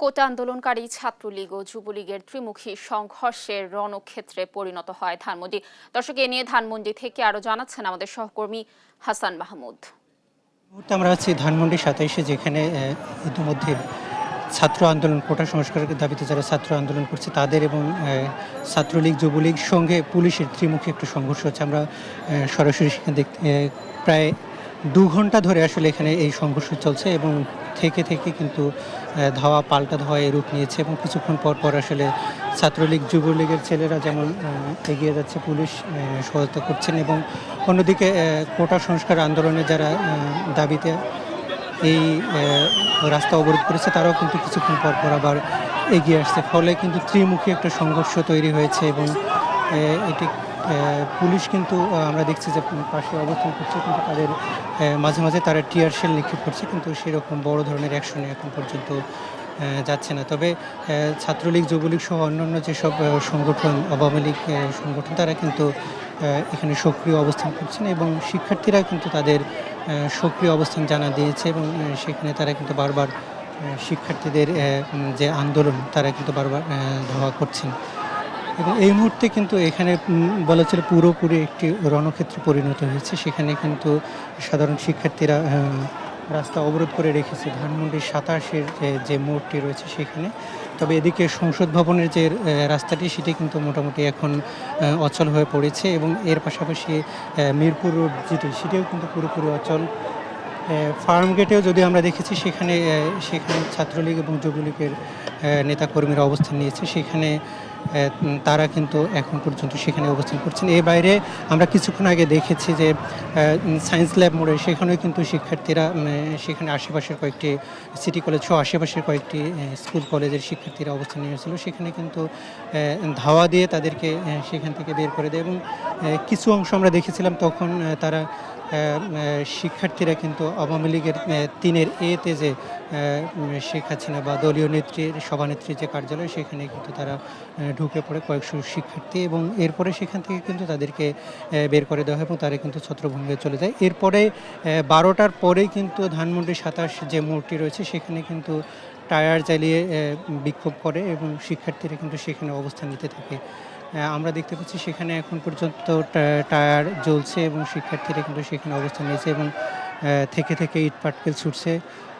কোটা আন্দোলনকারী ছাত্রলীগ ও যুবলীগের ত্রিমুখী সংঘর্ষের রণক্ষেত্রে পরিণত হয় ধানমন্ডি। দর্শক, এ নিয়ে ধানমন্ডি থেকে আরো জানাচ্ছেন আমাদের সহকর্মী হাসান মাহমুদ। মুহূর্তে আমরা আছি ধানমন্ডি ২৭-এ, যেখানে ইতিমধ্যে ছাত্র আন্দোলন, কোটা সংস্কারের দাবিতে যারা ছাত্র আন্দোলন করছে তাদের এবং ছাত্রলীগ যুবলীগ সঙ্গে পুলিশের ত্রিমুখী একটা সংঘর্ষ হচ্ছে। আমরা সরাসরি সেখানে দেখতে প্রায় ২ ঘন্টা ধরে আসলে এখানে এই সংঘর্ষ চলছে এবং থেকে কিন্তু ধাওয়া পাল্টা ধাওয়ায় রূপ নিয়েছে এবং কিছুক্ষণ পর পর আসলে ছাত্রলীগ যুবলীগের ছেলেরা যেমন এগিয়ে যাচ্ছে, পুলিশ সহায়তা করছেন এবং অন্যদিকে কোটা সংস্কার আন্দোলনে যারা দাবিতে এই রাস্তা অবরোধ করেছে তারাও কিন্তু কিছুক্ষণ পর পর আবার এগিয়ে আসছে। ফলে কিন্তু ত্রিমুখী একটা সংঘর্ষ তৈরি হয়েছে এবং এটি পুলিশ কিন্তু আমরা দেখছি যে পাশে অবস্থান করছে, কিন্তু তাদের মাঝে মাঝে তারা টিয়ার শেল নিক্ষেপ করছে, কিন্তু সেরকম বড় ধরনের অ্যাকশনে এখন পর্যন্ত যাচ্ছে না। তবে ছাত্রলীগ যুবলীগ সহ অন্যান্য যেসব সংগঠন, আওয়ামী লীগ সংগঠন, তারা কিন্তু এখানে সক্রিয় অবস্থান করছেন এবং শিক্ষার্থীরা কিন্তু তাদের সক্রিয় অবস্থান জানা দিয়েছে এবং সেখানে তারা কিন্তু বারবার শিক্ষার্থীদের যে আন্দোলন তারা কিন্তু বারবার ধাওয়া করছেন এবং এই মুহূর্তে কিন্তু এখানে বলা চলে পুরোপুরি একটি রণক্ষেত্রে পরিণত হয়েছে। সেখানে কিন্তু সাধারণ শিক্ষার্থীরা রাস্তা অবরোধ করে রেখেছে ধানমন্ডি ২৭-এর যে মোড়টি রয়েছে সেখানে। তবে এদিকে সংসদ ভবনের যে রাস্তাটি, সেটি কিন্তু মোটামুটি এখন অচল হয়ে পড়েছে এবং এর পাশাপাশি মিরপুর রোড যেটি, সেটিও কিন্তু পুরোপুরি অচল। ফার্ম গেটেও যদি আমরা দেখেছি, সেখানে ছাত্রলীগ এবং যুবলীগের নেতাকর্মীরা অবস্থান নিয়েছে। সেখানে তারা কিন্তু এখন পর্যন্ত সেখানে অবস্থান করছেন। এর বাইরে আমরা কিছুক্ষণ আগে দেখেছি যে সায়েন্স ল্যাব মোড়ে, সেখানেও কিন্তু শিক্ষার্থীরা সেখানে আশেপাশের কয়েকটি সিটি কলেজ সহ আশেপাশের কয়েকটি স্কুল কলেজের শিক্ষার্থীরা অবস্থান নিয়েছিল। সেখানে কিন্তু ধাওয়া দিয়ে তাদেরকে সেখান থেকে বের করে দেয় এবং কিছু অংশ আমরা দেখেছিলাম তখন তারা শিক্ষার্থীরা কিন্তু আওয়ামী লীগের ৩-এর এতে যে শেখ হাসিনা বা দলীয় নেত্রীর সভানেত্রীর যে কার্যালয়, সেখানে কিন্তু তারা ঢুকে পড়ে কয়েকশো শিক্ষার্থী এবং এরপরে সেখান থেকে কিন্তু তাদেরকে বের করে দেওয়া হয় এবং তারা কিন্তু ছত্রভঙ্গে চলে যায়। এরপরে ১২টার পরেই কিন্তু ধানমন্ডি ২৭ যে মোড়টি রয়েছে সেখানে কিন্তু টায়ার জ্বালিয়ে বিক্ষোভ করে এবং শিক্ষার্থীরা কিন্তু সেখানে অবস্থান নিতে থাকে। আমরা দেখতে পাচ্ছি সেখানে এখন পর্যন্ত টায়ার জ্বলছে এবং শিক্ষার্থীরা কিন্তু সেখানে অবস্থান নিয়েছে এবং থেকে ইট পাটকেল ছুটছে।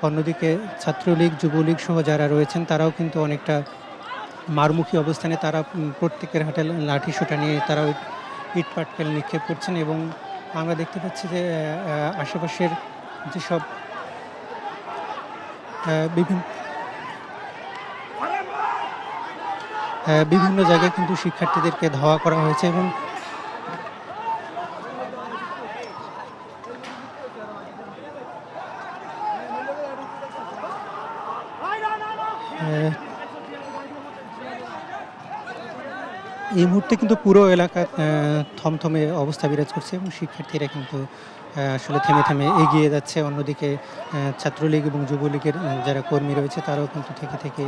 অন্যদিকে ছাত্রলীগ যুবলীগ সহ যারা রয়েছেন তারাও কিন্তু অনেকটা মারমুখী অবস্থানে, তারা প্রত্যেকের হাতে লাঠি সোঁটা নিয়ে তারা ইট পাটকেল নিক্ষেপ করছেন এবং আমরা দেখতে পাচ্ছি যে আশেপাশের যেসব বিভিন্ন জায়গায় কিন্তু শিক্ষার্থীদেরকে ধাওয়া করা হয়েছে এবং এই মুহূর্তে কিন্তু পুরো এলাকা থমথমে অবস্থা বিরাজ করছে এবং শিক্ষার্থীরা কিন্তু আসলে থেমে এগিয়ে যাচ্ছে। অন্যদিকে ছাত্রলীগ এবং যুবলীগের যারা কর্মী রয়েছে তারাও কিন্তু থেকে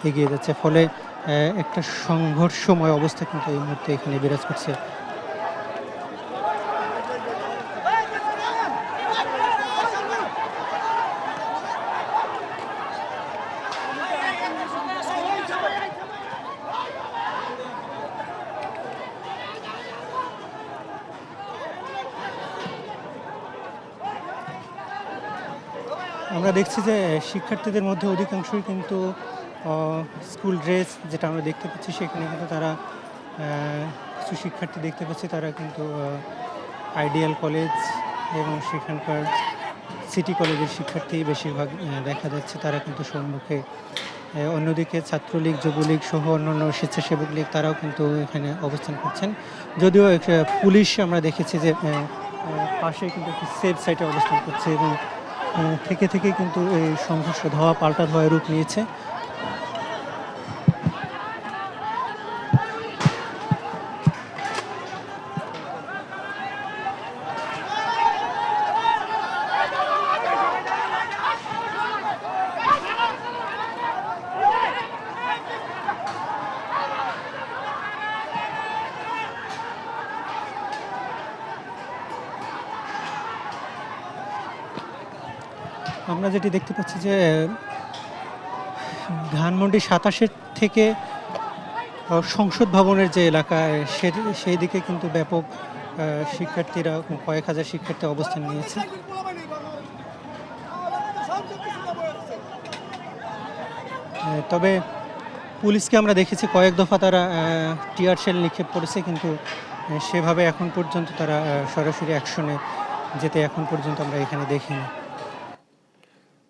এগিয়ে যাচ্ছে। ফলে একটা সংঘর্ষময় অবস্থা কিন্তু এই মুহূর্তে এখানে বিরাজ করছে। আমরা দেখছি যে শিক্ষার্থীদের মধ্যে অধিকাংশই কিন্তু স্কুল ড্রেস, যেটা আমরা দেখতে পাচ্ছি সেখানে কিন্তু তারা কিছু শিক্ষার্থী দেখতে পাচ্ছি তারা কিন্তু আইডিয়াল কলেজ এবং সেখানকার সিটি কলেজের শিক্ষার্থী বেশিরভাগ দেখা যাচ্ছে, তারা কিন্তু সম্মুখে। অন্যদিকে ছাত্রলীগ যুবলীগ সহ অন্যান্য স্বেচ্ছাসেবক লীগ তারাও কিন্তু এখানে অবস্থান করছেন। যদিও পুলিশ আমরা দেখেছি যে পাশে কিন্তু একটি সেফ সাইটে অবস্থান করছে এবং থেকে কিন্তু এই সংঘর্ষ ধাওয়া পাল্টা ধাওয়ায় রূপ নিয়েছে। আমরা যেটি দেখতে পাচ্ছি যে ধানমন্ডি ২৭ থেকে সংসদ ভবনের যে এলাকা সেই দিকে কিন্তু ব্যাপক শিক্ষার্থীরা, কয়েক হাজার শিক্ষার্থী অবস্থান নিয়েছে। তবে পুলিশকে আমরা দেখেছি কয়েক দফা তারা টিয়ার শেল নিক্ষেপ করেছে, কিন্তু সেভাবে এখন পর্যন্ত তারা সরাসরি অ্যাকশনে যেতে এখন পর্যন্ত আমরা এখানে দেখিনি।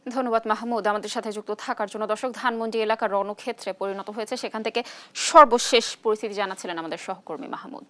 ধন্যবাদ মাহমুদ আমাদের সাথে যুক্ত থাকার জন্য। দর্শক, ধানমন্ডি এলাকা রণক্ষেত্রে পরিণত হয়েছে, সেখান থেকে সর্বশেষ পরিস্থিতি জানাচ্ছিলেন আমাদের সহকর্মী মাহমুদ।